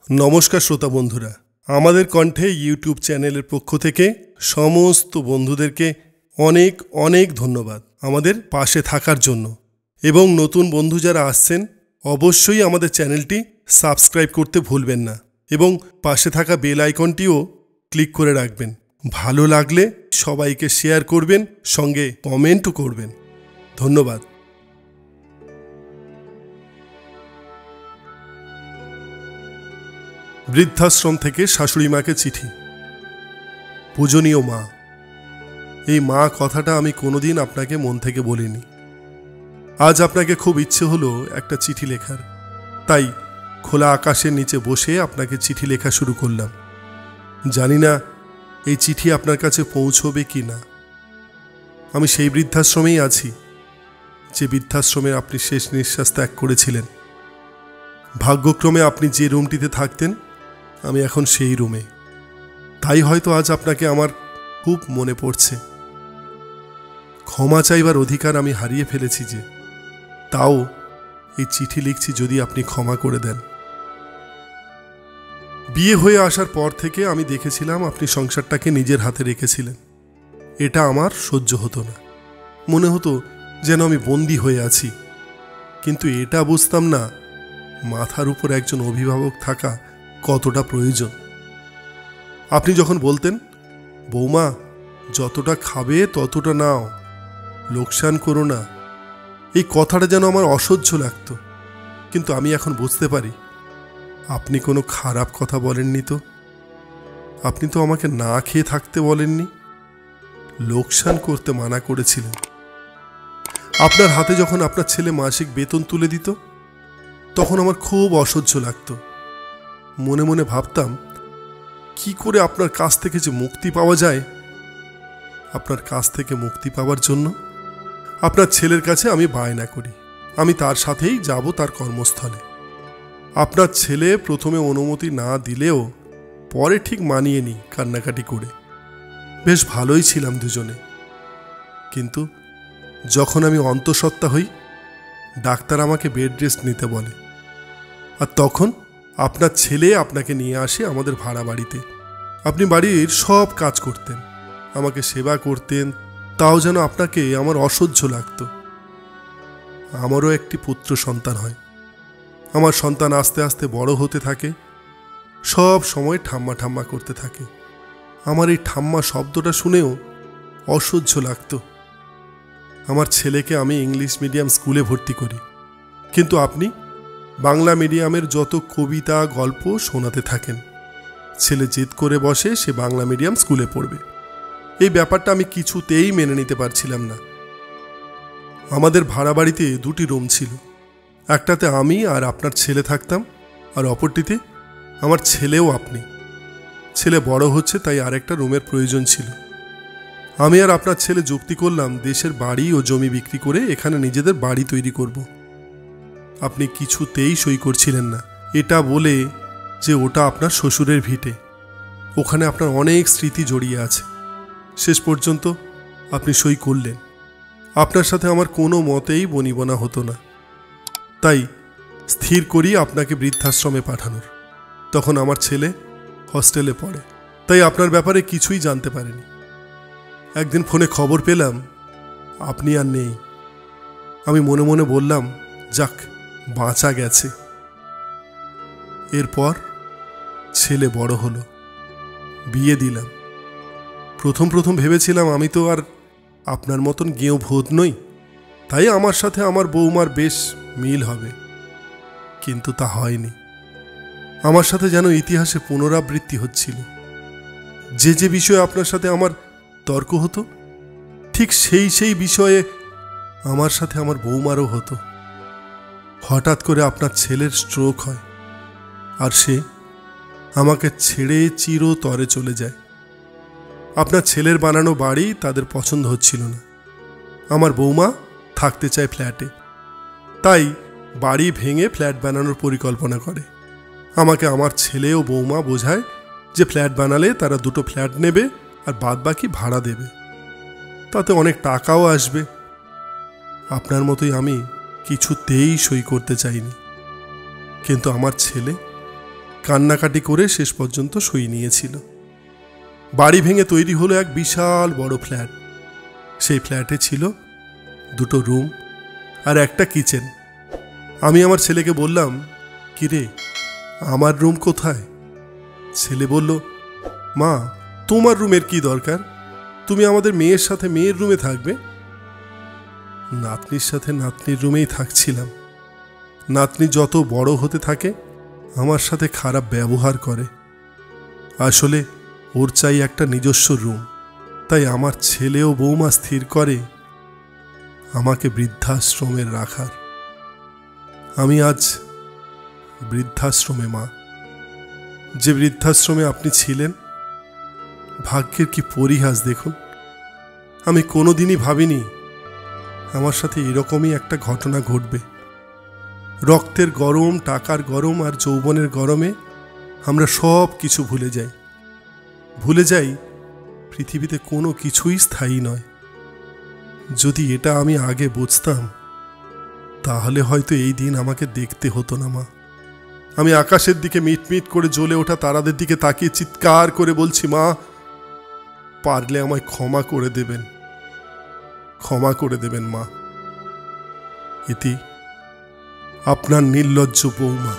নমস্কার শ্রোতা বন্ধুরা, আমাদের কণ্ঠে ইউটিউব চ্যানেলের পক্ষ থেকে সমস্ত বন্ধুদেরকে অনেক অনেক ধন্যবাদ আমাদের পাশে থাকার জন্য। এবং নতুন বন্ধু যারা আসছেন অবশ্যই আমাদের চ্যানেলটি সাবস্ক্রাইব করতে ভুলবেন না এবং পাশে থাকা বেল আইকনটিও ক্লিক করে রাখবেন। ভালো লাগলে সবাইকে শেয়ার করবেন, সঙ্গে কমেন্টও করবেন। ধন্যবাদ। বৃদ্ধাশ্রম থেকে শাশুড়ি মাকে চিঠি। পূজনীয় মা, এই মা কথাটা আমি কোনোদিন আপনাকে মন থেকে বলিনি। আজ আপনাকে খুব ইচ্ছে হলো একটা চিঠি লেখার, তাই খোলা আকাশের নিচে বসে আপনাকে চিঠি লেখা শুরু করলাম। জানি না এই চিঠি আপনার কাছে পৌঁছবে কি না। আমি সেই বৃদ্ধাশ্রমেই আছি যে বৃদ্ধাশ্রমে আপনি শেষ নিঃশ্বাস ত্যাগ করেছিলেন। ভাগ্যক্রমে আপনি যে রুমটিতে থাকতেন আমি এখন সেই রুমে, তাই হয়তো আজ আপনাকে আমার খুব মনে পড়ছে। ক্ষমা চাইবার অধিকার আমি হারিয়ে ফেলেছি যে, তাও এই চিঠি লিখছি যদি আপনি ক্ষমা করে দেন। বিয়ে হয়ে আসার পর থেকে আমি দেখেছিলাম আপনি সংসারটাকে নিজের হাতে রেখেছিলেন। এটা আমার সহ্য হতো না, মনে হতো যেন আমি বন্দী হয়ে আছি। কিন্তু এটা বুঝতাম না মাথার উপর একজন অভিভাবক থাকা কতটা প্রয়োজন। আপনি যখন বলতেন, বৌমা যতটা খাবে ততটা নাও, লোকসান করো না, এই কথাটা যেন আমার অসহ্য লাগতো। কিন্তু আমি এখন বুঝতে পারি আপনি কোনো খারাপ কথা বলেননি তো। আপনি তো আমাকে না খেয়ে থাকতে বলেননি, লোকসান করতে মানা করেছিলেন। আপনার হাতে যখন আপনার ছেলে মাসিক বেতন তুলে দিত তখন আমার খুব অসহ্য লাগতো। মনে মনে ভাবতাম কি করে আপনার কাছ থেকে যে মুক্তি পাওয়া যায়। আপনার কাছ থেকে মুক্তি পাওয়ার জন্য আপনার ছেলের কাছে আমি বায়না করি, আমি তার সাথেই যাব তার কর্মস্থলে। আপনার ছেলে প্রথমে অনুমতি না দিলেও পরে ঠিক মানিয়ে নি কান্নাকাটি করে। বেশ ভালোই ছিলাম দুজনে। কিন্তু যখন আমি অন্তঃসত্ত্বা হই, ডাক্তার আমাকে বেড রেস্ট নিতে বলে, আর তখন আপনার ছেলে আপনাকে নিয়ে আসে আমাদের ভাড়া বাড়িতে। আপনি বাড়ির সব কাজ করতেন, আমাকে সেবা করতেন, তাও যেন আপনাকে আমার অসহ্য লাগতো। আমারও একটি পুত্র সন্তান হয়। আমার সন্তান আস্তে আস্তে বড় হতে থাকে, সব সময় ঠাম্মা ঠাম্মা করতে থাকে। আমার এই ঠাম্মা শব্দটা শুনেও অসহ্য লাগতো। আমার ছেলেকে আমি ইংলিশ মিডিয়াম স্কুলে ভর্তি করি, কিন্তু আপনি বাংলা মিডিয়ামের যত কবিতা গল্প শোনাতে থাকেন। ছেলে জেদ করে বসে সে বাংলা মিডিয়াম স্কুলে পড়বে। এই ব্যাপারটা আমি কিছুতেই মেনে নিতে পারছিলাম না। আমাদের ভাড়া বাড়িতে দুটি রুম ছিল, একটাতে আমি আর আপনার ছেলে থাকতাম, আর অপরটিতে আমার ছেলেও আপনি। ছেলে বড় হচ্ছে তাই আরেকটা রুমের প্রয়োজন ছিল। আমি আর আপনার ছেলে যুক্তি করলাম দেশের বাড়ি ও জমি বিক্রি করে এখানে নিজেদের বাড়ি তৈরি করব। আপনি কিছুতেই সই করছিলেন না, এটা বলে যে ওটা আপনার শ্বশুরের ভিটে, ওখানে আপনার অনেক স্মৃতি জড়িয়ে আছে। শেষ পর্যন্ত আপনি সই করলেন। আপনার সাথে আমার কোনো মতেই বনিবনা হতো না, তাই স্থির করি আপনাকে বৃদ্ধাশ্রমে পাঠানোর। তখন আমার ছেলে হস্টেলে পড়ে, তাই আপনার ব্যাপারে কিছুই জানতে পারেনি। একদিন ফোনে খবর পেলাম আপনি আর নেই। আমি মনে মনে বললাম, যাক বাঁচা গেছে। এরপর ছেলে বড় হলো, বিয়ে দিলাম। প্রথম ভেবেছিলাম আমি তো আর আপনার মতন গেঁয়ো ভূত নই, তাই আমার সাথে আমার বৌমার বেশ মিল হবে। কিন্তু তা হয়নি। আমার সাথে যেন ইতিহাসে পুনরাবৃত্তি হচ্ছিল। যে বিষয়ে আপনার সাথে আমার তর্ক হতো, ঠিক সেই বিষয়ে আমার সাথে আমার বৌমারও হতো। হঠাৎ করে আপনার ছেলের স্ট্রোক হয়, আর সে আমাকে ছেড়ে চিরতরে চলে যায়। আপনার ছেলের বানানো বাড়ি তাদের পছন্দ হচ্ছিল না। আমার বৌমা থাকতে চায় ফ্ল্যাটে, তাই বাড়ি ভেঙে ফ্ল্যাট বানানোর পরিকল্পনা করে। আমাকে আমার ছেলে ও বৌমা বোঝায় যে ফ্ল্যাট বানালে তারা দুটো ফ্ল্যাট নেবে আর বাদ বাকি ভাড়া দেবে, তাতে অনেক টাকাও আসবে। আপনার মতোই আমি কিছুতেই সই করতে চাইনি, কিন্তু আমার ছেলে কান্নাকাটি করে শেষ পর্যন্ত সই নিয়েছিল। বাড়ি ভেঙে তৈরি হলো এক বিশাল বড় ফ্ল্যাট। সেই ফ্ল্যাটে ছিল 2টো রুম আর একটা কিচেন। আমি আমার ছেলেকে বললাম, কিরে, আমার রুম কোথায়? ছেলে বলল, মা, তোমার রুমের কি দরকার? তুমি আমাদের মেয়ের সাথে মেয়ের রুমে থাকবে। নাতনির সাথে নাতনির রুমেই থাকছিলাম। নাতনি যত বড় হতে থাকে আমার সাথে খারাপ ব্যবহার করে। আসলে ওর চাই একটা নিজস্ব রুম। তাই আমার ছেলে ও বৌমা স্থির করে আমাকে বৃদ্ধাশ্রমে রাখার। আমি আজ বৃদ্ধাশ্রমে, মা। যে বৃদ্ধাশ্রমে আপনি ছিলেন, ভাগ্যের কি পরিহাস দেখুন। আমি কোনোদিনই ভাবিনি আমার সাথে এরকমই একটা ঘটনা ঘটবে। রক্তের গরম, টাকার গরম আর যৌবনের গরমে আমরা সব কিছু ভুলে যাই। ভুলে যাই পৃথিবীতে কোনো কিছুই স্থায়ী নয়। যদি এটা আমি আগে বুঝতাম, তাহলে হয়তো এই দিন আমাকে দেখতে হতো না, মা। আমি আকাশের দিকে মিটমিট করে জ্বলে ওঠা তারাদের দিকে তাকিয়ে চিৎকার করে বলছি, মা, পারলে আমায় ক্ষমা করে দেবেন, ক্ষমা করে দেবেন, মা। ইতি আপনার নির্লজ্জ বৌমা।